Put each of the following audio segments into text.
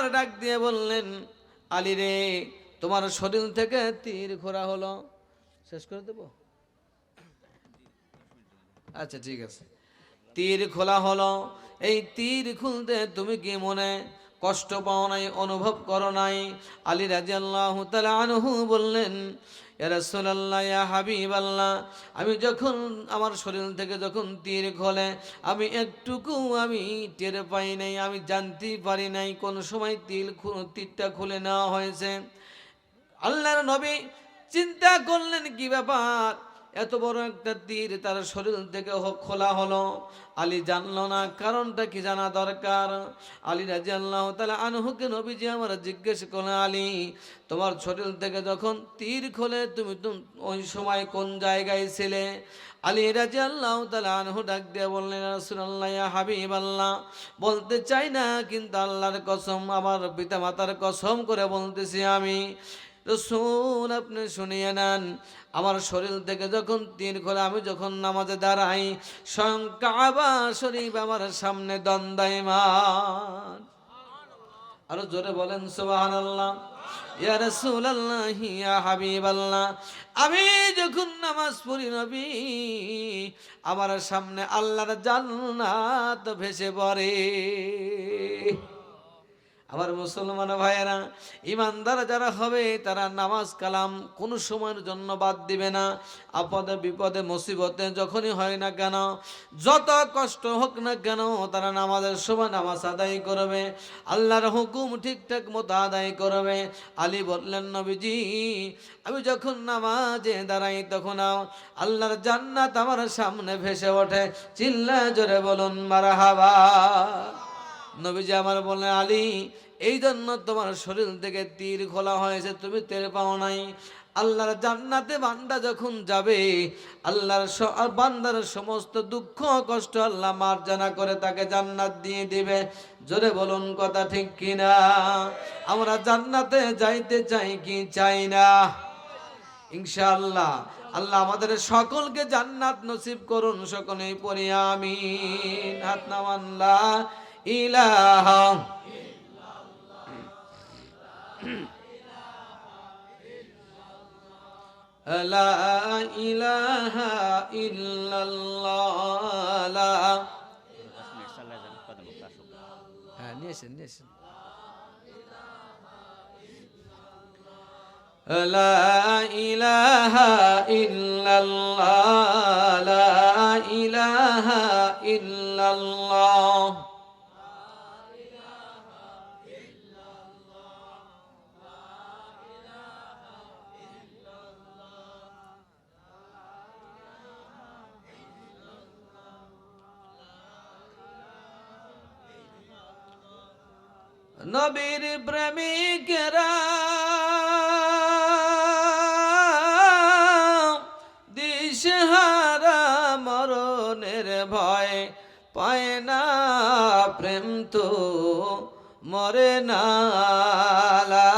আমার ডাক দিয়ে বললেন, আলী রে, তোমার শরীর থেকে তীর খোরা হলো। শেষ করে দেবো? আচ্ছা ঠিক আছে। তীর খোলা হলো। এই তীর খুলতে তুমি কি মনে কষ্ট পাও নাই, অনুভব করো নাই? আলী রাদিয়াল্লাহু তাআলা আনহু বললেন, ইয়া রাসূলুল্লাহ, ইয়া হাবিবাল্লাহ, আমি যখন আমার শরীর থেকে যখন তীর খোলে আমি একটুকু আমি টের পাই নাই, আমি জানতেই পারি নাই কোন সময় তীরটা খুলে নেওয়া হয়েছে। আল্লাহর নবী চিন্তা করলেন, কি ব্যাপার, এত বড় একটা তীর তার শরীর থেকে খোলা হলো। আলী জানলো না, কারণটা কি জানা দরকার। আলী রাদিয়াল্লাহু তাআলা আনহুকে নবীজি আমার জিজ্ঞেস করলেন, আলী, তোমার শরীর থেকে যখন তীর খোলে তুমি ওই সময় কোন জায়গায় ছিলে? আলী রাদিয়াল্লাহু তাআলা আনহু ডাক দিয়ে বললেন, ইয়া রাসূলুল্লাহ, ইয়া হাবিবাল্লাহ, বলতে চাই না, কিন্তু আল্লাহর কসম, আমার পিতামাতার কসম করে বলতেছি, আমি রাসূল, আপনি শুনিয়ে নেন, আমার শরীর থেকে যখন তীর খোলে আমি যখন নামাজে দাঁড়াই স্বয়ং কাবা শরীফ আমার সামনে দণ্ডায়মান। আরো জোরে বলেন সুবহানাল্লাহ। ইয়া রাসূলুল্লাহ, ইয়া হাবিবাল্লাহ, আমি যখন নামাজ পড়ি নবী, আমার সামনে আল্লাহর জান্নাত ভেসে পড়ে। আমার মুসলমান ভাইয়েরা, ইমানদার যারা হবে তারা নামাজ কালাম কোনো সময়ের জন্য বাদ দিবে না। আপদে বিপদে মুসিবতে যখনই হয় না কেন, যত কষ্ট হোক না কেন, তারা নামাজের সময় নামাজ আদায় করবে, আল্লাহর হুকুম ঠিকঠাক মতো আদায় করবে। আলী বললেন, নবীজি, আমি যখন নামাজে দাঁড়াই তখন আল্লাহর জান্নাত আমার সামনে ভেসে ওঠে। চিল্লা জোরে বলুন মারহাবা। নবীজি আমার বললেন, আলী, এই জন্য তোমার শরীর থেকে তীর খোলা হয়েছে, তুমি টের পাও নাই। আল্লাহর জান্নাতে বান্দা যখন যাবে, আল্লাহর বান্দার সমস্ত দুঃখ কষ্ট আল্লাহ মার্জনা করে তাকে জান্নাত দিয়ে দিবে। জোরে বলুন কথা ঠিক কিনা? আমরা জান্নাতে যাইতে চাই কি চাই না? ইনশাআল্লাহ। আল্লাহ আমাদের সকলকে জান্নাত নসিব করুন, সকলেই পড়ি আমিন। হাত নামান। লা ইলাহা লা ইলাহা ইল্লাল্লাহ। হ্যাঁ, নিয়েছেন। লা ইলাহা ইল্লাল্লাহ, লা ইলাহা ইল্লাল্লাহ। নবীর প্রেমিকেরা দিশহারা মরণের ভয় পায় না, প্রেম তো মরে না। লা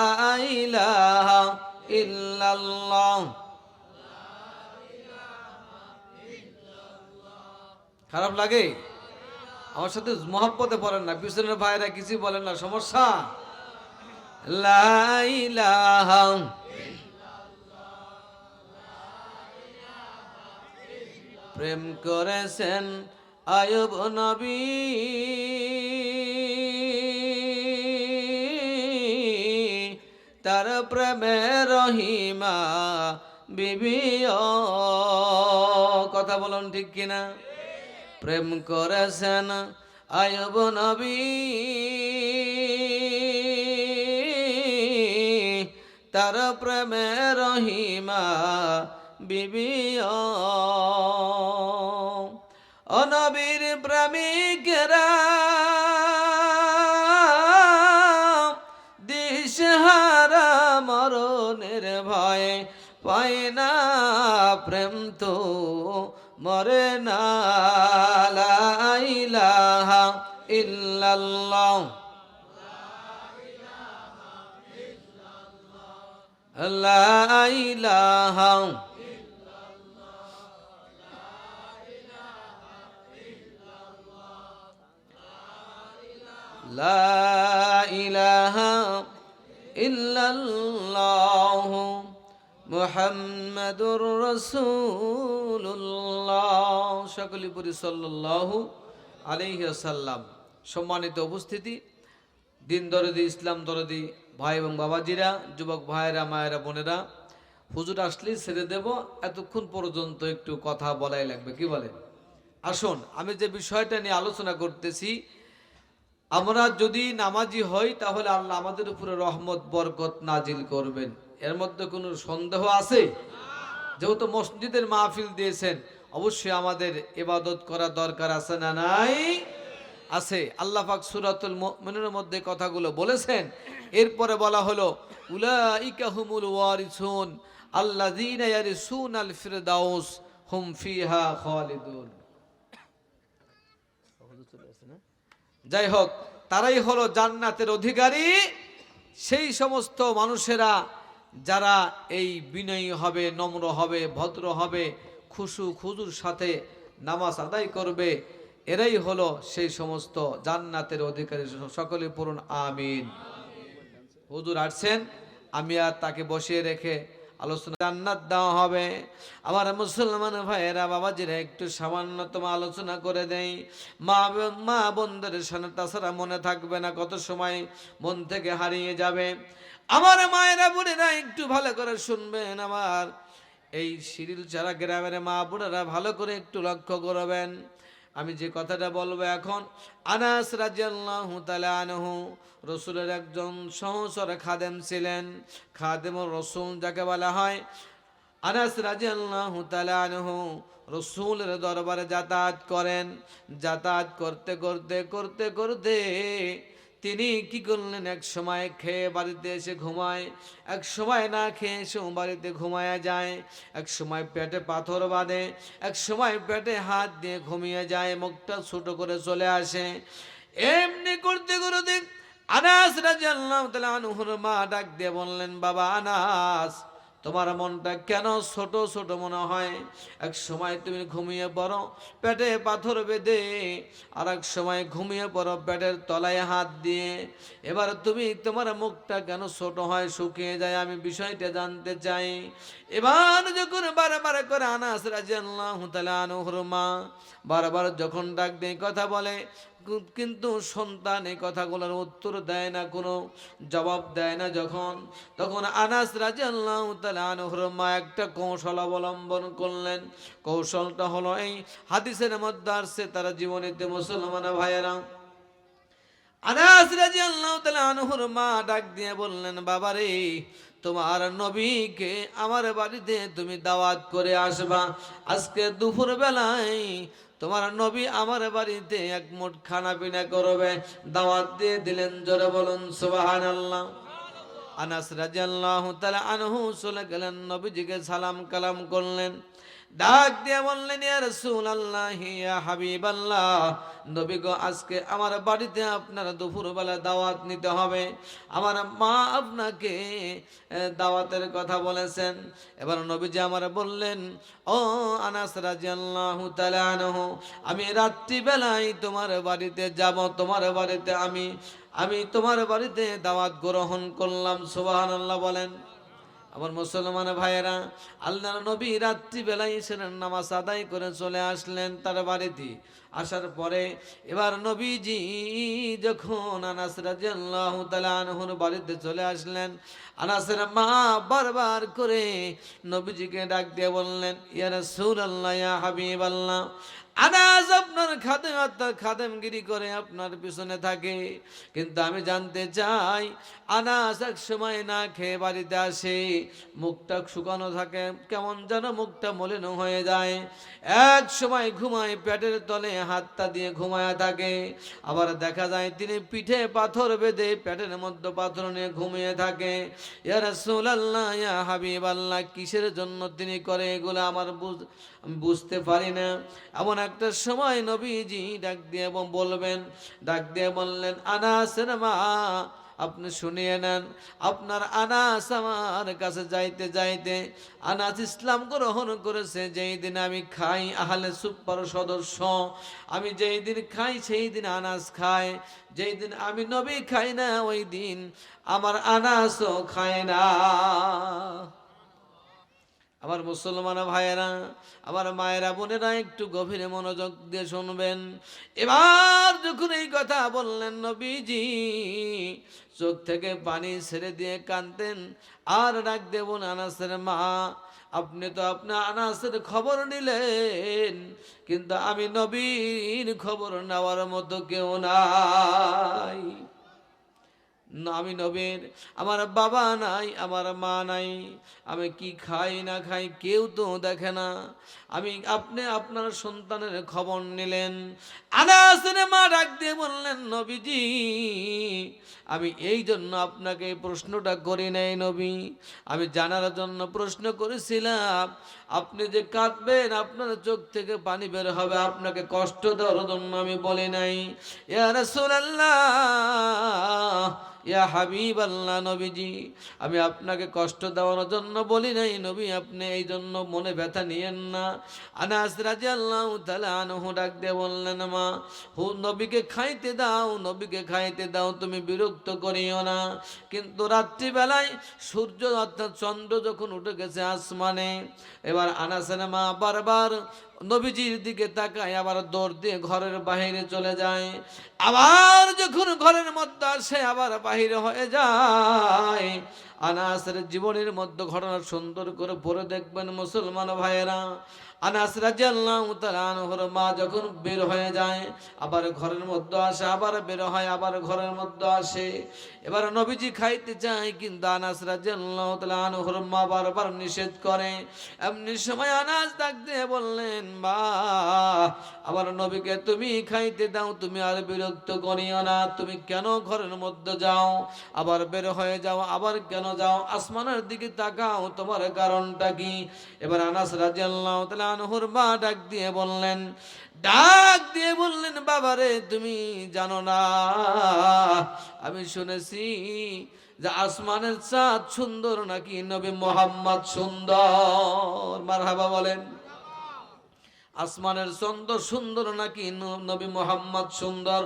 ইলাহা ইল্লাল্লাহ। খারাপ লাগে? আমার সাথে মহব্বতে পড়েন না, পিছনের ভাইরা কিছু বলেন না, সমস্যা? লা ইলাহা প্রেম করেছেন আয়ুব নবী, তার প্রেমে রহিমা বিবি। কথা বলুন ঠিক কিনা? প্রেম করেছেন আয়ুব নবী, তার প্রেমে রহিমা বিবি। ও নবীর প্রেমিকেরা দিশহারা মরণের ভয় পায় না, প্রেম তো মরে না। লা ইলাহা ইল্লাল্লাহ, লা ইলাহা লা ইলাহা ইলাহা ইল্লাল্লাহ মুহাম্মাদুর রাসূলুল্লাহ। সকলে পড়ি সাল্লাল্লাহু আলাইহি ওয়াসাল্লাম। সম্মানিত উপস্থিতি, দিন দরদি, ইসলাম দরদি ভাই এবং বাবাজিরা, যুবক ভাইয়েরা, মায়েরা, বোনেরা, হুজুর আসলেই ছেড়ে দেব, এতক্ষণ পর্যন্ত একটু কথা বলাই লাগবে, কি বলেন? আসুন, আমি যে বিষয়টা নিয়ে আলোচনা করতেছি, আমরা যদি নামাজি হই তাহলে আল্লাহ আমাদের উপরে রহমত বরকত নাজিল করবেন, এর মধ্যে কোনো সন্দেহ আছে? যেহেতু মসজিদের মাহফিল দিয়েছেন, অবশ্যই আমাদের ইবাদত করা দরকার আছে না নাই? আছে। আল্লাহ পাক সূরাতুল মুমিনুনের মধ্যে কথাগুলো বলেছেন। এরপরে বলা হলো উলাইকা হুমুল ওয়ারিসুন আল্লাযীনা ইয়ারিসুনাল ফিরদাউস হুম ফিহা খালিদুন। যাই হোক, তারাই হলো জান্নাতের অধিকারী, সেই সমস্ত মানুষেরা যারা এই বিনয়ী হবে, নম্র হবে, ভদ্র হবে, খুশু খুজুর সাথে নামাজ আদায় করবে, এরাই হলো সেই সমস্ত জান্নাতের অধিকারী। সকলে পড়ুন আমিন। হুজুর আসছেন, আমি আর তাকে বসিয়ে রেখে আলোচনা, জান্নাত দেওয়া হবে। আমার মুসলমান ভাইয়েরা, বাবাজিরা, একটু সামান্যতম আলোচনা করে দেই। মা বোনদের সামনে, তাছাড়া মনে থাকবে না, কত সময় মন থেকে হারিয়ে যাবে। আমার মায়েরা, বোনেরা, একটু ভালো করে শুনবেন। আমার এই শিরিলচারা গ্রামের মা বোনেরা ভালো করে একটু লক্ষ্য করবেন। আমি যে কথাটা বলবো এখন, আনাস রাদিয়াল্লাহু তাআলা আনহু রাসূলের একজন সহচর খাদেম ছিলেন, খাদেমুর রাসূল যাকে বলা হয়। আনাস রাদিয়াল্লাহু তাআলা আনহু রাসূলের দরবারে যাতায়াত করেন। যাতায়াত করতে করতে করতে করতে তিনি কি করলেন, এক সময় খেয়ে বাড়িতে এসে ঘুমায়, এক সময় না খেয়ে এসে বাড়িতে ঘুমায়া যায়, এক সময় পেটে পাথর বাঁধে, এক সময় পেটে হাত দিয়ে ঘুমিয়ে যায়, মুখটা ছোট করে চলে আসে। এমনি করতে করতে আনাস রাদিয়াল্লাহু তাআলা আনহুর মা ডাক দিয়ে বললেন, বাবা আনাস, তোমার মনটা কেন ছোট ছোট মনে হয়? এক সময় তুমি ঘুমিয়ে পড়ো পেটে পাথর বেঁধে, আর এক সময় ঘুমিয়ে পড়ো পেটের তলায় হাত দিয়ে। এবার তোমার মুখটা কেন ছোট হয়, শুকিয়ে যায়? আমি বিষয়টা জানতে চাই। এবার যখন বারবার করে আনাস রাদিয়াল্লাহু তাআলা আনহুর মা বারবার যখন ডাক দিয়ে কথা বলে, কিন্তু সন্তান এই কথাগুলোর উত্তর দেয় না, কোনো জবাব দেয় না। তখন আনাস রাদিয়াল্লাহু তাআলা আনহুর মা একটা কৌশল অবলম্বন করলেন। কৌশলটা হলো এই হাদিসের মধ্যে আসছে, তারা জীবনীতে মুসলমান ভাইয়েরা, আনাস রাদিয়াল্লাহু তাআলা আনহুর মা ডাক দিয়ে বললেন, বাবারে, তোমার নবীকে আমার বাড়িতে তুমি দাওয়াত করে আসবা। আজকে দুপুর বেলায় তোমার নবী আমার বাড়িতে এক মুঠ খানা পিনা করবে, দাওয়াত দিয়ে দিলেন। জোরে বলুন সুবহানাল্লাহ। আনাস রাদিয়াল্লাহু তাআলা আনহু চলে গেলেন, নবীজিকে সালাম কালাম করলেন, ডাক দিয়ে বললেন, ইয়া রাসূলুল্লাহ, ইয়া হাবিবাল্লাহ, নবী গো, আজকে আমার বাড়িতে আপনার দুপুরবেলা দাওয়াত নিতে হবে। আমার মা আপনাকে দাওয়াতের কথা বলেছেন। এবার নবীজি আমার বললেন, ও আনাস রাদিয়াল্লাহু তাআলা আনহু, আমি রাত্রিবেলায় তোমার বাড়িতে যাব, তোমার বাড়িতে আমি তোমার বাড়িতে দাওয়াত গ্রহণ করলাম। সুবহানাল্লাহ বলেন। আমার মুসলমান ভাইয়েরা, আল্লাহর নবী রাত্রিবেলায় এসেলেন, নামাজ আদায় করে চলে আসলেন তার বাড়িতে। আসার পরে এবার নবীজি যখন আনাস রাদিয়াল্লাহু তাআলা আনহুর বাড়িতে চলে আসলেন, আনাসের মা বারবার করে নবীজিকে ডাক দিয়ে বললেন, ইয়া রাসূলুল্লাহ, ইয়া হাবিবাল্লাহ, আনাস আপনার খাদেমগিরি করে আপনার পিছনে থাকে, কিন্তু আমি জানতে চাই, আনাস এক সময় না খেয়ে বাড়িতে আসে, মুখটা শুকানো থাকে, কেমন যেন মুখটা মলিন হয়ে যায়, এক সময় ঘুমায় পেটের তলে হাতটা দিয়ে ঘুমায়া থাকে, আবার দেখা যায় তিনি পিঠে পাথর বেঁধে পেটের মধ্যে পাথর নিয়ে ঘুমিয়ে থাকে। ইয়া রাসূলুল্লাহ, ইয়া হাবিবাল্লাহ, কিসের জন্য তিনি করে এগুলো আমার বুঝতে পারি না। এমন একটা সময় নবীজি ডাক দিয়ে বললেন, আনাসের মা, আপনি শুনিয়ে নেন। আপনার আনাস আমার কাছে যাইতে যাইতে আনাস ইসলাম গ্রহণ করেছে যেই দিন আমি খাই, আহলে সুপার সদস্য। আমি যেই দিন খাই সেই দিন আনাস খায়, যেই দিন আমি নবী খাই না ওই দিন আমার আনাসও খায় না। আমার মুসলমান ভাইয়েরা, আমার মায়েরা, বোনেরা, একটু গভীরে মনোযোগ দিয়ে শুনবেন। এবার যখন এই কথা বললেন নবীজি চোখ থেকে পানি ছেড়ে দিয়ে কাঁদতেন আর ডাক দেবন আনাসের মা। আপনি তো আপনার আনাসের খবর নিলেন, কিন্তু আমি নবীর খবর নেওয়ার মতো কেউ নাই। আমি নবীর, আমার বাবা নাই, আমার মা নাই, আমি কি খাই না খাই কেউ তো দেখে না। আপনি আপনার সন্তানের খবর নিলেন। আনাসের মা ডাক দিয়ে বললেন নবীজি আমি এই জন্য আপনাকে প্রশ্নটা করি নাই নবী, আমি জানার জন্য প্রশ্ন করেছিলাম আপনি যে কাঁদবেন, আপনার চোখ থেকে পানি বের হবে, আপনাকে কষ্ট দেওয়ার জন্য আমি বলি নাই। ইয়া রাসূলুল্লাহ, ইয়া হাবিব আল্লাহ, নবীজি আমি আপনাকে কষ্ট দেওয়ার জন্য বলি নাই নবী, আপনি এই জন্য মনে ব্যথা নিয়েন না। আনাস রাদিয়াল্লাহু তাআলা আনহু ডাক দিয়ে বললেন মা, নবীকে খাইতে দাও, নবীকে খাইতে দাও, তুমি বিরক্ত করিও না। কিন্তু রাত্রিবেলায় সূর্য অর্থাৎ চন্দ্র যখন উঠে গেছে আসমানে, এবার আনাসের মা বারবার নবীজির দিকে তাকায়, আবার দৌড় দিয়ে ঘরের বাহিরে চলে যায়। আবার যখন ঘরের মধ্যে আসে আবার বাহিরে হয়ে যায়। আনাসের জীবনের মধ্যে ঘটনা সুন্দর করে পড়ে দেখবেন মুসলমান ভাইয়েরা। আনাস রাদিয়াল্লাহু তাআলা আনহুর মা যখন বের হয়ে যায়, আবার ঘরের মধ্যে আসে, আবার বের হয়, আবার ঘরের মধ্যে আসে। এবার নবীজি খাইতে চায়, কিন্তু আনাস রাদিয়াল্লাহু তাআলা আনহুর মা বারবার নিষেধ করে। এমনি সময় আনাস ডাক দিয়ে বললেন মা, আমার নবীকে তুমি খাইতে দাও, তুমি আর বিরক্ত করিও না। তুমি কেন ঘরের মধ্যে যাও, আবার বের হয়ে যাও, আবার কেন যাও, আসমানের দিকে তাকাও, তোমার কারণটা কি? এবার আনাস রাদিয়াল্লাহু তাআলা আনহুর মা ডাক দিয়ে বললেন বাবারে তুমি জানো না, আমি শুনেছি যে আসমানের চাঁদ সুন্দর নাকি নবী মুহাম্মদ সুন্দর। মারহাবা বলেন। আসমানের চন্দ্র সুন্দর নাকি নবী মুহাম্মদ সুন্দর,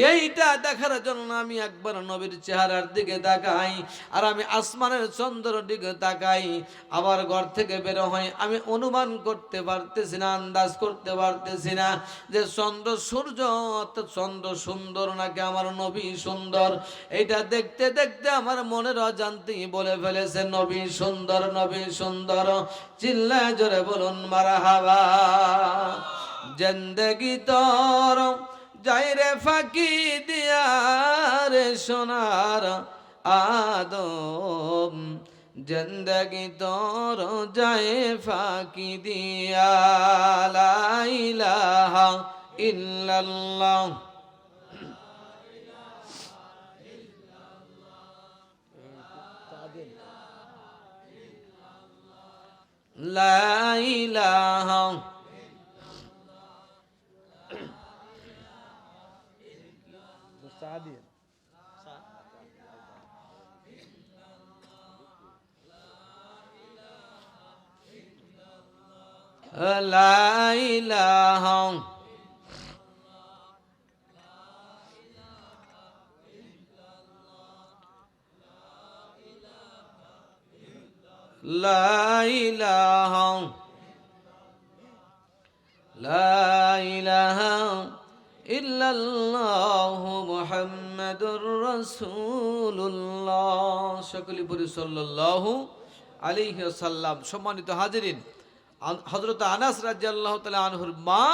এইটা দেখার জন্য আমি একবার নবীর চেহারার দিকে তাকাই, আর আমি আসমানের চন্দ্রের দিকে তাকাই, আবার ঘর থেকে বের হই। আমি অনুমান করতে পারতেছি না, আন্দাজ করতে পারতেছি না যে চন্দ্র সূর্য অর্থাৎ চন্দ্র সুন্দর নাকি আমার নবী সুন্দর। এইটা দেখতে দেখতে আমার মনের অজান্তেই বলে ফেলেছে নবী সুন্দর, নবী সুন্দর। চিল্লায় জোরে বলুন মারহাবা। জিন্দেগি তোর যাই রে ফাঁকি দিয়া রে সোনার আদম, জিন্দেগি তোর যাই ফাঁকি দিয়া, লা ইলাহা ইল্লাল্লাহ। লা ইলাহা লা ইলাহা লা ইলাহা লা ইলাহা ইল্লাল্লাহু মুহাম্মাদুর রাসূলুল্লাহ। সকলে পড়ি সাল্লাল্লাহু আলাইহি ওয়াসাল্লাম। সম্মানিত হাজিরিন, হযরত আনাস রাদিয়াল্লাহু তাআলা আনহুর মা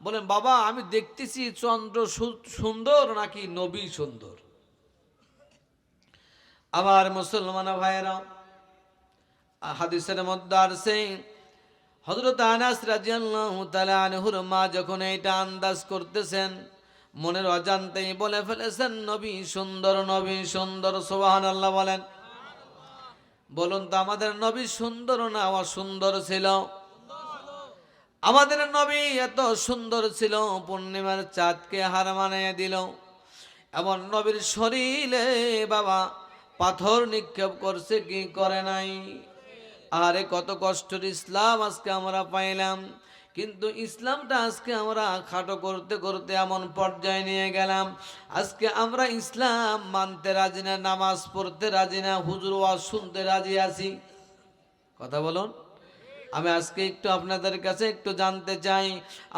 বলেন বাবা আমি দেখতেছি চন্দ্র সুন্দর নাকি নবী সুন্দর। আমার মুসলমান ভাইয়েরা, হাদিসের মধ্যে আছে হযরত আনাস রাদিয়াল্লাহু তাআলা আনহুর মা যখন এটা আন্দাজ করতেছেন, মনের অজান্তেই বলে ফেলেছেন নবী সুন্দর, নবী সুন্দর। সুবহানাল্লাহ বলেন। বলুন তো আমাদের নবী সুন্দর না অসুন্দর ছিল? আমাদের নবী এত সুন্দর ছিল, পূর্ণিমার চাঁদকে হার মানিয়ে দিল। এমন নবীর শরীরে বাবা পাথর নিক্ষেপ করছে কি করে নাই? আরে কত কষ্টের ইসলাম আজকে আমরা পাইলাম, কিন্তু ইসলামটা আজকে আমরা খাটো করতে করতে এমন পর্যায়ে নিয়ে গেলাম, আজকে আমরা ইসলাম মানতে রাজি না, নামাজ পড়তে রাজি না, হুজুর ওয়াজ শুনতে রাজি আছি। কথা বলুন। আমি আজকে একটু আপনাদের কাছে একটু জানতে চাই,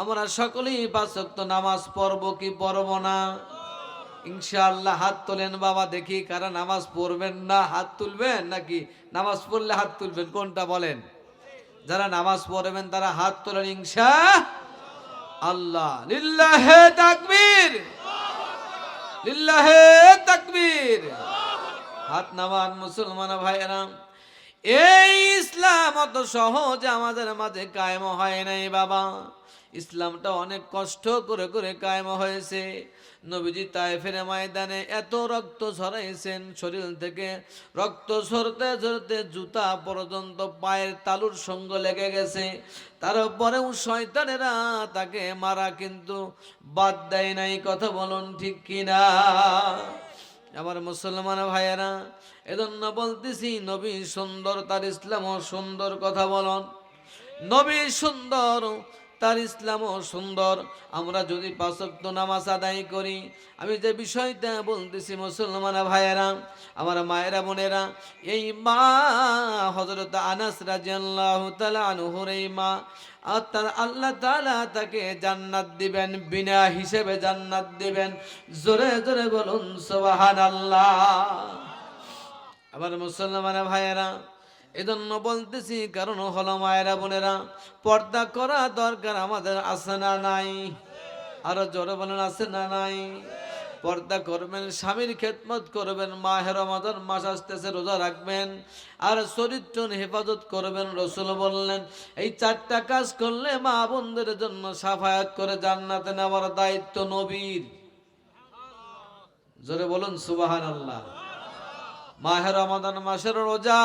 আমরা সকলেই 5 ওয়াক্ত নামাজ পড়বো কি পড়বো না? ইনশাআল্লাহ হাত তোলেন বাবা, দেখি কারা নামাজ পড়বেন না হাত তুলবেন, নাকি নামাজ পড়লে হাত তুলবেন, কোনটা বলেন? যারা নামাজ পড়বেন তারা হাত তোলেন ইনশাআল্লাহ। লিল্লাহে তাকবীর, লিল্লাহে তাকবীর। হাত নামান মুসলমান ভাইয়েরা। এই ইসলাম অত সহজে আমাদের মাঝে কায়েম হয় নাই বাবা, ইসলামটা অনেক কষ্ট করে করে কায়েম হয়েছে। নবীজি তায়েফের ময়দানে এত রক্ত ঝরাইছেন, শরীর থেকে রক্ত ঝরতে ঝরতে জুতা পর্যন্ত পায়ের তালুর সঙ্গ লেগে গেছে, তারপরেও শয়তানেরা তাকে মারা কিন্তু বাদ দেয় নাই। কথা বলুন ঠিক কিনা আমার মুসলমান ভাইয়েরা? এজন্য বলতেছি নবী সুন্দর, তার ইসলামও সুন্দর। কথা বলুন। নবী সুন্দর, তার ইসলামও সুন্দর। আমরা যদি 5 ওয়াক্ত নামাজ আদায় করি, আমি যে বিষয়টা বলতেছি মুসলমান ভাইয়েরা, আমার মায়েরা বোনেরা, এই মা হযরত আনাস রাদিয়াল্লাহু তাআলা আনহুর এই মা, আল্লাহ তাআলা তাকে জান্নাত দিবেন, বিনা হিসেবে জান্নাত দিবেন। জোরে জোরে বলুন সুবহানাল্লাহ। আবার মুসলমান ভাইয়েরা, এজন্য বলতেছি, কারণ হলো মায়েরা বোনেরা, পর্দা করা দরকার আমাদের আছে না নাই? আরো জোরে বলেন আছে না নাই? পর্দা করবেন, স্বামীর খেদমত করবেন, মাহে রমাদান মাস আসতেছে, রোজা রাখবেন, আর চরিত্র হেফাজত করবেন। রাসূল বললেন এই 4টা কাজ করলে মা বোনদের জন্য সাফায়াত করে জান্নাতে নেওয়ার দায়িত্ব নবীর। জোরে বলুন সুবহানাল্লাহ। মাহে রমাদান মাসের রোজা,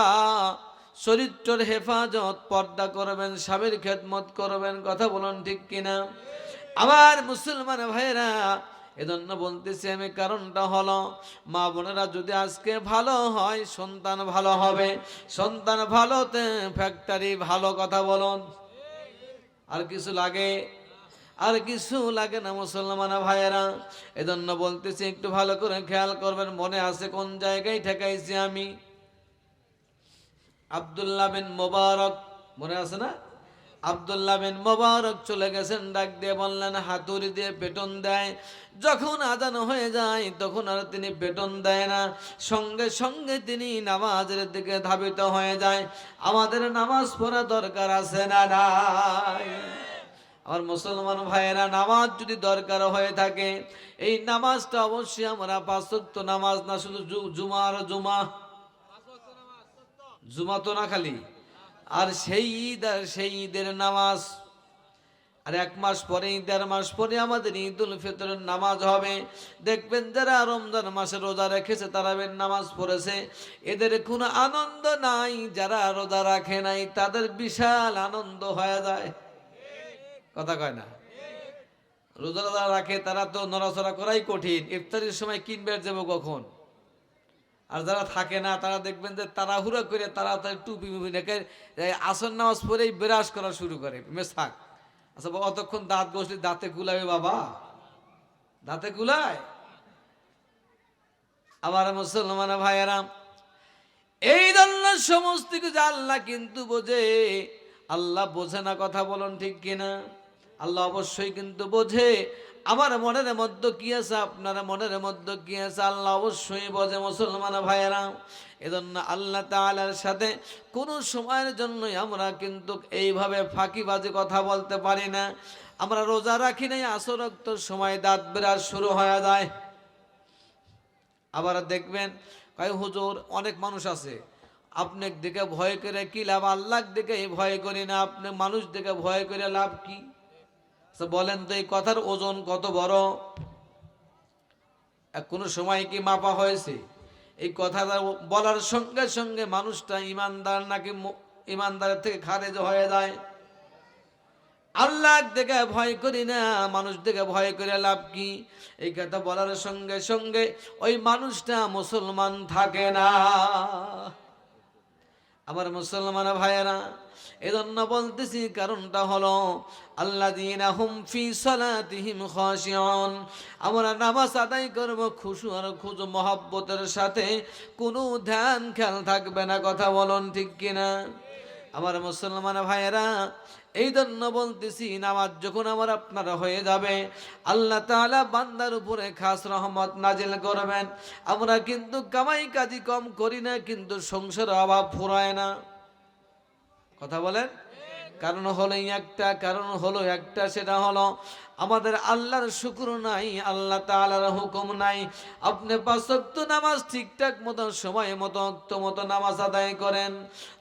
চরিত্রের হেফাজত, পর্দা করবেন, স্বামীর খেদমত করবেন। কথা বলুন ঠিক কিনা আমার মুসলমান ভাইরা? এজন্য বলতেছি আমি, কারণটা হলো মা বোনেরা যদি আজকে ভালো হয়, সন্তান ভালো হবে, সন্তান ভালোতে ফ্যাক্টরি ভালো। কথা বলুন। আর কিছু লাগে? আর কিছু লাগে না মুসলমান ভাইয়েরা। এজন্য বলতেছি একটু ভালো করে খেয়াল করবেন। মনে আছে কোন জায়গায় ঠেকাইছি আমি? আব্দুল্লাহ বিন মুবারক, মনে আছে না? আব্দুল্লাহ বিন মুবারক চলে গেছেন, ডাক দিয়ে বললেন, হাতুড়ি দিয়ে বেটন দেয়। যখন আজান হয়ে যায় তখন আর তিনি বেটন দেয় না, সঙ্গে সঙ্গে তিনি নামাজের দিকে ধাবিত হয়ে যায়। আমাদের নামাজ পড়া দরকার আছে না নাই? আমার মুসলমান ভাইয়েরা, নামাজ যদি দরকার হয়ে থাকে, এই নামাজটা অবশ্যই আমরা 5 ওয়াক্ত নামাজ না, শুধু জুমা আর জুমা, জুমা তো না খালি, আর সেই ঈদ আর সেই ঈদের নামাজ। আর 1 মাস পরে, 1.5 মাস পরে আমাদের ঈদুল ফিতরের নামাজ হবে। দেখবেন যারা রমজান মাসে রোজা রেখেছে তারা নামাজ পড়েছে, এদের কোনো আনন্দ নাই। যারা রোজা রাখে নাই তাদের বিশাল আনন্দ হয়ে যায়। কথা কয় না? রোজা রাখে তারা তো নড়াচড়া করাই কঠিন, ইফতারের সময় কিনবে যাবো কখন। আর যারা থাকে না তারা দেখবেন যে তাড়াহুড়া করে তারা টুপি মুপি রেখে আসর নামাজ পরেই বিরাজ করা শুরু করে, মেশাক। আচ্ছা অতক্ষণ দাঁত বসলে দাঁতে কুলাবে বাবা, দাঁতে কুলায়? আমার মুসলমান ভাইয়েরা, এই ধরনের সমস্ত কিছু আল্লাহ কিন্তু বোঝে। আল্লাহ বোঝে না? কথা বলুন ঠিক কিনা? আল্লাহ অবশ্যই কিন্তু বোঝে। আমার মনের মধ্যে কি আছে, আপনার মনের মধ্যে কি আছে, আল্লাহ অবশ্যই বোঝে মুসলমান ভাইয়েরা। এজন্য আল্লাহ তাআলার সাথে কোনো সময়ের জন্যই আমরা কিন্তু এইভাবে ফাঁকিবাজি কথা বলতে পারি না। আমরা রোজা রাখি নাই, আসর ওয়াক্তের সময় দাঁত বিরাজ শুরু হয়ে যায়। আবার দেখবেন কয় হুজুর, অনেক মানুষ আছে আপনার দিকে ভয় করে কি লাভ, আল্লাহর দিকে ভয় করি না, আপনি মানুষ দিকে ভয় করে লাভ কি? বলেন তো এই কথার ওজন কত বড়? কোনো সময় কি মাপা হয়েছে? এই কথাটা বলার সঙ্গে সঙ্গে মানুষটা ইমানদার নাকি ইমানদারের থেকে খারেজ হয়ে যায়। আল্লাহ দেখে ভয় করি না, মানুষ দেখে ভয় করে লাভ কি? এই কথা বলার সঙ্গে সঙ্গে ওই মানুষটা মুসলমান থাকে না। আমার মুসলমান ভাইয়েরা, এজন্য বলতেছি, কারণটা হলো আল্লাযীনা হুম ফি সালাতিহিম খাশিউন, আমরা নামাজ আদায় করব খুশু আর খুজু মহব্বতের সাথে, কোনো ধ্যান খেয়াল থাকবে না। কথা বলুন ঠিক কিনা? আমার মুসলমান ভাইয়েরা, এই জন্য বলতেছি, নামাজ যখন আমার আপনারা হয়ে যাবে, আল্লাহ তাআলা বান্দার উপরে খাস রহমত নাজিল করবেন। আমরা কিন্তু কামাই কাজী কম করি না, কিন্তু সংসারের অভাব ফুরায় না। কথা বলেন। কারণ হলো একটা, সেটা হলো আমাদের আল্লাহর শুকর নাই, আল্লাহ তাআলার হুকুম নাই। আপনি 5 ওয়াক্ত নামাজ ঠিকঠাক মতো সময় মতো ওয়াক্ত মতো নামাজ আদায় করেন।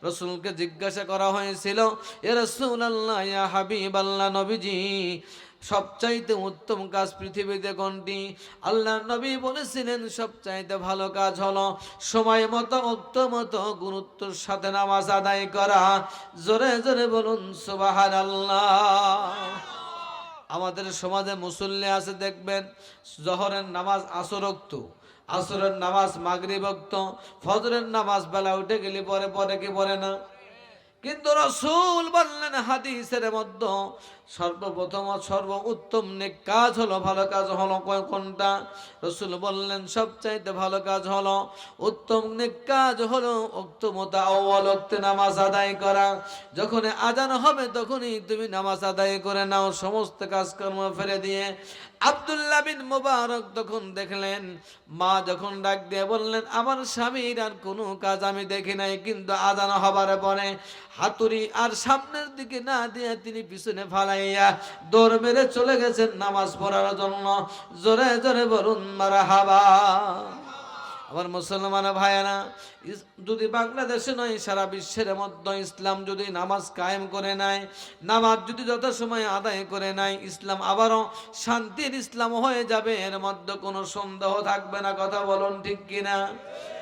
রাসূলকে জিজ্ঞাসা করা হয়েছিল, ইয়া রাসূলুল্লাহ, ইয়া হাবিবাল্লাহ, নবীজি, সবচাইতে উত্তম কাজ পৃথিবীতে কোনটি? আল্লাহর নবী বলেছিলেন, সবচাইতে ভালো কাজ হলো সময় মতো ওয়াক্ত মতো গুরুত্বের সাথে নামাজ আদায় করা। জোরে জোরে বলুন সুবহানাল্লাহ। আমাদের সমাজে মুসল্লি আছে, দেখবেন জোহরের নামাজ আসর ওয়াক্ত, আসরের নামাজ মাগরিব ওয়াক্ত, ফজরের নামাজ বেলা উঠে গেলে পরে কি পড়ে না? কিন্তু রাসূল বললেন হাদিসের মধ্যে, সর্বপ্রথম সর্ব উত্তম নেক কাজ হলো, ভালো কাজ হলো কোনটা? রাসূল বললেন সবচাইতে ভালো কাজ হলো, উত্তম নেক কাজ হলো ওয়াক্ত আউয়াল ওয়াক্তে নামাজ আদায় করা। যখন আজান হবে তখনই তুমি নামাজ আদায় করে নাও, সমস্ত কাজকর্ম ফেলে দিয়ে। আব্দুল্লাহ বিন মুবারক তখন দেখলেন, মা যখন ডাক দিয়ে বললেন, আমার স্বামীর আর কোনো কাজ আমি দেখি নাই, কিন্তু আজান হবার পরে হাতুড়ি আর সামনের দিকে না দিয়ে তিনি পিছনে ফালাইয়া দৌড় মেরে চলে গেছেন নামাজ পড়ার জন্য। জোরে জোরে বলুন মারহাবা। আমার মুসলমান ভাইয়েরা, যদি বাংলাদেশে নয় সারা বিশ্বের মধ্যে ইসলাম যদি নামাজ কায়েম করে নেয়, নামাজ যদি যত সময় আদায় করে নেয়, ইসলাম আবারও শান্তির ইসলাম হয়ে যাবে, এর মধ্যে কোনো সন্দেহ থাকবে না। কথা বলুন ঠিক কিনা?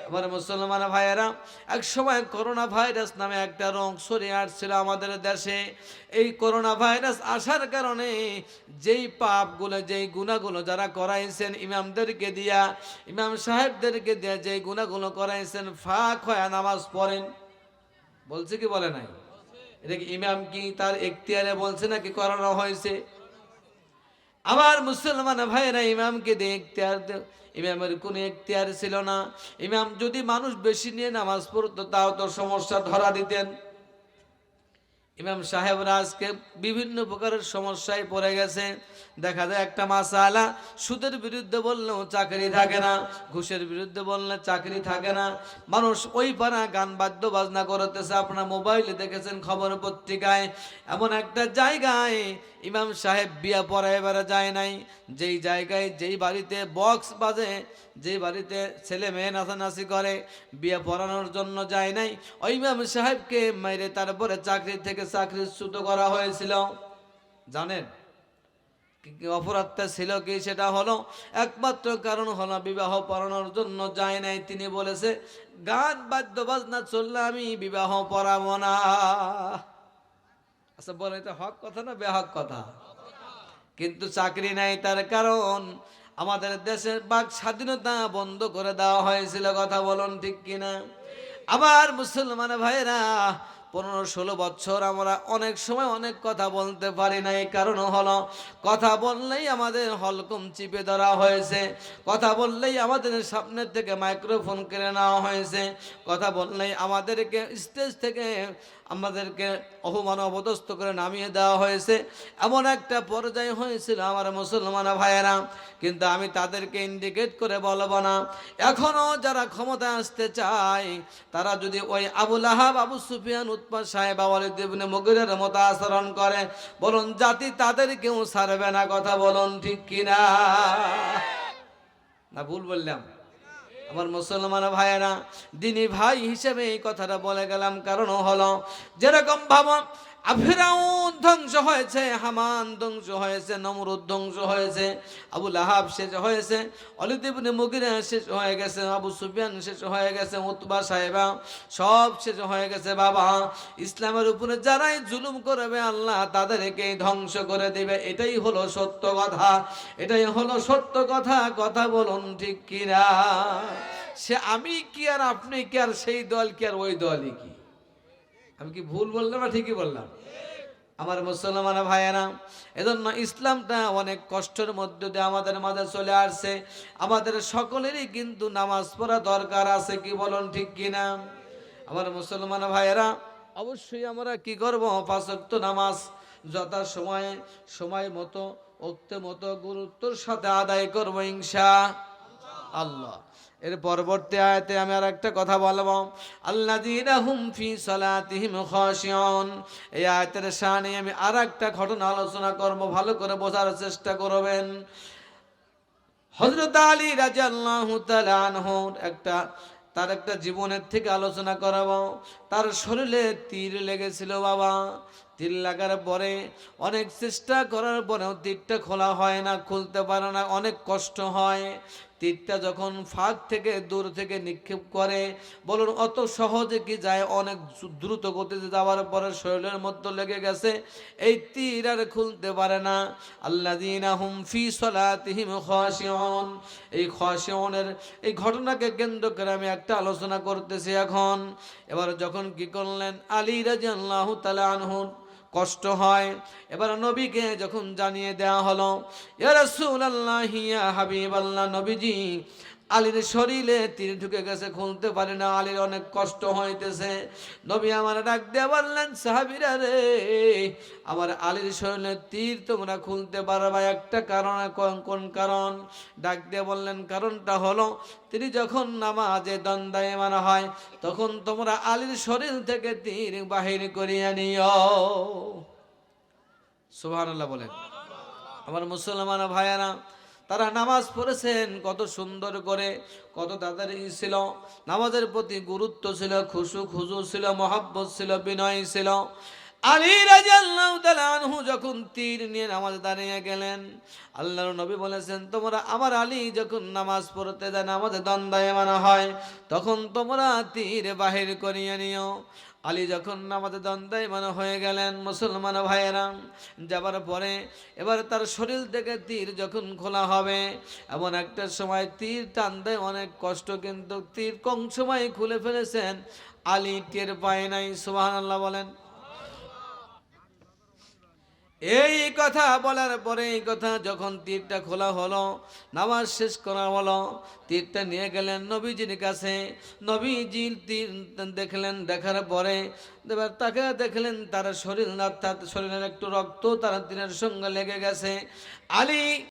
আমার মুসলমান ভাইয়েরা, এক সময় করোনা ভাইরাস নামে একটা রোগ ছড়িয়ে আসছিল আমাদের দেশে। এই করোনা ভাইরাস আসার কারণে যেই পাপগুলো, যেই গুনাহগুলো যারা করাইছেন ইমামদেরকে দিয়া, ইমাম সাহেবদেরকে দিয়া যেই গুনাহগুলো করাইছেন, ফাঁক হয়ে নামাজ পড়েন, বলছে কি বলে নাই? এটা কি ইমাম কি তার এখতিয়ারে বলছে নাকি করানো হয়েছে? আমার মুসলমান ভাইয়েরা, ইমামকে দিয়ে এখতিয়ার, ইমামের কোনো এখতিয়ার ছিল না। ইমাম যদি মানুষ বেশি নিয়ে নামাজ পড়তো তাও তো সমস্যা ধরা দিতেন। ইমাম সাহেবরা আজকে বিভিন্ন প্রকারের সমস্যায় পড়ে গেছে। দেখা যায় একটা মাসালা, সুদের বিরুদ্ধে বললেও চাকরি থাকে না, ঘুষের বিরুদ্ধে বললে চাকরি থাকে না। মানুষ ওই পাড়া গান বাদ্য বাজনা করতেছে, আপনার মোবাইলে দেখেছেন, খবর পত্রিকায়। এমন একটা জায়গায় ইমাম সাহেব বিয়া পড়াইবার যায় নাই, যেই জায়গায়, যেই বাড়িতে বক্স বাজে, যেই বাড়িতে ছেলে মেয়ে নাচানাচি করে, বিয়ে পড়ানোর জন্য যায় নাই। ওই ইমাম সাহেবকে মেরে তারপরে চাকরি থেকে চাকরিচ্যুত করা হয়েছিল। জানেন অপরাধটা ছিল কি? সেটা হলো একমাত্র কারণ হলো বিবাহ পড়ানোর জন্য যায় নাই। তিনি বলেছে, গান বাদ্য বাজনা চললে আমি বিবাহ পড়াবো না। আচ্ছা বলে, এটা হক কথা না বেহক কথা? কিন্তু চাকরি নাই, তার কারণ আমাদের দেশের বাক স্বাধীনতা বন্ধ করে দেওয়া হয়েছিল। কথা বলুন ঠিক কিনা? আবার মুসলমান ভাইরা, 15-16 বছর আমরা অনেক সময় অনেক কথা বলতে পারি না। এই কারণ হলো, কথা বললেই আমাদের হলকম চিপে ধরা হয়েছে, কথা বললেই আমাদের সামনের থেকে মাইক্রোফোন কেড়ে নেওয়া হয়েছে, কথা বললেই আমাদেরকে স্টেজ থেকে আমাদেরকে অপমান অপদস্থ করে নামিয়ে দেওয়া হয়েছে। এমন একটা পর্যায়ে হয়েছিল আমার মুসলমান ভাইয়েরা। কিন্তু আমি তাদেরকে ইন্ডিকেট করে বলবো না। এখনো যারা ক্ষমতা আসতে চায়, তারা যদি ওই আবু লাহাব, আবু সুফিয়ান, উতবা সাহেব, ওয়ালিদ ইবনে মুগিরার মতো আচরণ করে, বলুন জাতি তাদের কেউ ছাড়বে না। কথা বলুন ঠিক কিনা? না ভুল বললাম? আমার মুসলমান ভাইয়েরা, দিনী ভাই হিসেবে এই কথাটা বলে গেলাম। কারণ হলো, যেরকম ভাবো ফিরআউন ধ্বংস হয়েছে, হামান ধ্বংস হয়েছে, নমরুদ ধ্বংস হয়েছে, আবু লাহাব শেষ হয়েছে, ওয়ালিদ ইবনে মুগিরা শেষ হয়ে গেছে, আবু সুফিয়ান শেষ হয়ে গেছে, উতবা সাহেবা সব শেষ হয়ে গেছে। বাবা, ইসলামের উপরে যারাই জুলুম করবে আল্লাহ তাদেরকে ধ্বংস করে দেবে। এটাই হলো সত্য কথা, এটাই হলো সত্য কথা। কথা বলুন ঠিক কিনা? সে আমি কি আর আপনি কি আর সেই দল কি আর ওই দলই কি? আমি কি ভুল বললাম না ঠিকই বললাম? আমার মুসলমান ভাইয়েরা, এজন্য ইসলামটা অনেক কষ্টের মধ্যে দিয়ে আমাদের মাঝে চলে আসছে। আমাদের সকলেরই কিন্তু নামাজ পড়া দরকার আছে, কি বলুন ঠিক কিনা? আমার মুসলমান ভাইয়েরা, অবশ্যই আমরা কি করব? 5 ওয়াক্ত নামাজ যথা সময়ে সময় মতো ওক্তে মতো গুরুত্বর সাথে আদায় করবো ইনশাআল্লাহ। এর পরবর্তী আয়াতে আমি আর একটা কথা বলবো, আল্লাযীনা হুম ফি সালাতিহিম খাশিউন। এই আয়াতের শানে আমি আর একটা ঘটনা আলোচনা করব, ভালো করে বোঝার চেষ্টা করবেন। হযরত আলী রাদিয়াল্লাহু তাআলা আনহু তার একটা জীবনের থেকে আলোচনা করাবো। তার শরীরে তীর লেগেছিল বাবা। তীর লাগার পরে অনেক চেষ্টা করার পরেও তীরটা খোলা হয় না, খুলতে পারে না, অনেক কষ্ট হয়। তীরটা যখন ফাঁক থেকে দূর থেকে নিক্ষেপ করে, বলুন অত সহজে কি যায়? অনেক দ্রুত গতিতে যাওয়ার পরে শরীরের মধ্যে লেগে গেছে, এই তীর আর খুলতে পারে না। আল্লাযীনা হুম ফি সালাতিহিম খাশিউন। এই খাশিউনের এই ঘটনাকে কেন্দ্র করে আমি একটা আলোচনা করতেছি এখন। এবার যখন কি করলেন, আলী রাদিয়াল্লাহু তাআলা আনহু কষ্ট হয়, এবার নবীকে যখন জানিয়ে দেওয়া হলো, ইয়া রাসূলুল্লাহ ইয়া হাবিবাল্লাহ, নবীজি আলীর শরীরে তীর ঢুকে গেছে, খুলতে পারে না, আলীর অনেক কষ্ট হইতেছে। নবী আমার ডাক দিয়ে বললেন, সাহাবীরা রে, আমার আলীর শরীরে তীর তোমরা খুলতে পারবা একটা কারণ। কোন কারণ? ডাক দিয়ে বললেন, কারণটা হলো তিনি যখন নামাজে দণ্ডায়মান হয় তখন তোমরা আলীর শরীর থেকে তীর বাহির করিয়া নিও। সুবহানাল্লাহ বলেন। আমার মুসলমান ভাইয়ারা, তারা নামাজ পড়েছেন কত সুন্দর করে, কত তাদের ছিল, নামাজের প্রতি গুরুত্ব ছিল, খুজু ছিল, মহব্বত ছিল, বিনয় ছিল। আলী রাদিয়াল্লাহু তাআলা আনহু যখন তীর নিয়ে নামাজে দাঁড়িয়ে গেলেন, আল্লাহর নবী বলেছেন, তোমরা আমার আলী যখন নামাজ পড়তে যায়, নামাজে দণ্ডায়মান হয়, তখন তোমরা তীর বাহির করিয়ে নিও। আলী যখন নামাজে দণ্ডায়মান হয়ে গেলেন, মুসলমান ভাইয়েরা, যাবার পরে এবার তার শরীর থেকে তীর যখন খোলা হবে, এমন একটা সময় তীর টানতে অনেক কষ্ট, কিন্তু তীর কম সময় খুলে ফেলেছেন, আলী টের পায় নাই। সুবহানাল্লাহ বলেন। এই কথা বলার পরে, এই কথা যখন তীরটা খোলা হলো, নামাজ শেষ করা হলো, তীরটা নিয়ে গেলেন নবীজির কাছে। নবীজি তীর দেখলেন, দেখার পরে এবার তাকে দেখলেন তার শরীর, অর্থাৎ শরীরের একটু রক্ত তার তীরের সঙ্গে লেগে গেছে। আলী